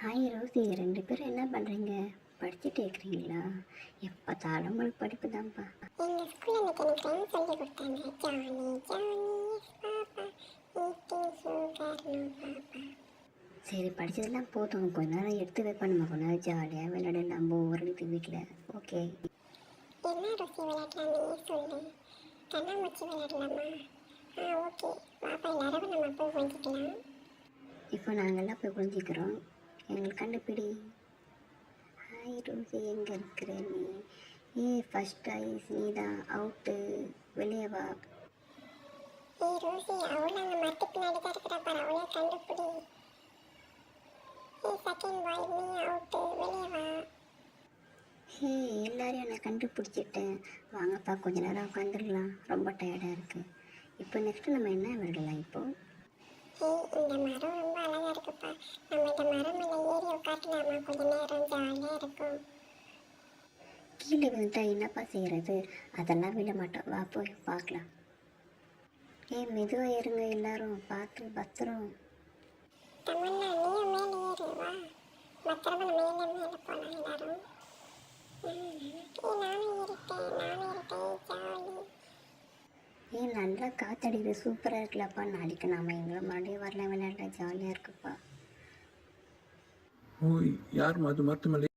Hi Rousey, 2 பேரும் என்ன பண்ணுறீங்க? படிச்சுட்டு இருக்கிறீங்களா? எப்போ பார்த்தாலும் உங்களுக்கு படிப்பு தான்ப்பா. எங்கள் ஸ்கூலில் இன்னைக்கு எனக்கு சொல்லி கொடுத்தாங்க. ஜானி பாப்பா. சரி, படித்ததெல்லாம் போதும். கொஞ்ச நேரம் எடுத்து வைப்பா, நம்ம கொஞ்ச நேரம் ஜாலியாக விளையாடலாம். போர் அடிக்குது வீட்டில். ஓகே, என்ன ருசி விளையாடலாமே சொல்லு. கண்ணாமூச்சி விளையாடலாமா? ஓகே பாப்பா, எல்லாரும் நம்ம போய் கொஞ்சிக்கலாம். இப்போ நாங்கள்லாம் போய் புரிஞ்சுக்கிறோம். எங்களுக்கு கண்டுபிடி. ஹாய் ரோசி, எங்கே இருக்கிற நீ? ஃபர்ஸ்ட் ஐஸ் நீ தான். அவுட்டு, வெளியே வா. ரோசி, அவளும் அந்த மரத்து பின்னாடி தான் இருக்கிறா பாரு, அவளே கண்டுபிடி. செகண்ட் பாய், நீ அவுட்டு, வெளியே வா. எல்லாரையும் நான் கண்டுபிடிச்சிட்டேன். வாங்கப்பா, கொஞ்ச நேரம் உட்காந்துடலாம். ரொம்ப டயர்டாக இருக்குது. இப்போ நெக்ஸ்ட்டு நம்ம என்ன விளையாடலாம்? இப்போது இந்த மரம் ரொம்ப அழகா இருக்குப்பா. நம்ம இந்த மரம் மேலே ஏறி உட்காரலாமா? கொஞ்ச நேரம் ஜாலியாக இருக்கும். கீழே விழுந்தா என்னப்பா செய்கிறது? அதெல்லாம் விட மாட்டோம். வா போய் பார்க்கலாம். மெதுவாக ஏறுங்க எல்லாரும், பார்த்து பத்திரம். தமன்னா, நீயும் மேலே ஏறு வா. பத்திரமா மேலே மேலே போகலாம் எல்லாரும். நானும் ஏறிட்டேன் ஜாலி. நல்லா காற்றடிக்குது, சூப்பராக இருக்குல்லப்பா. நாளைக்கு நாம் எங்களை மறுபடியும் வரலாம், விளையாடலாம், ஜாலியாக இருக்குப்பா. ஓய், யார் அது மரத்து மேலே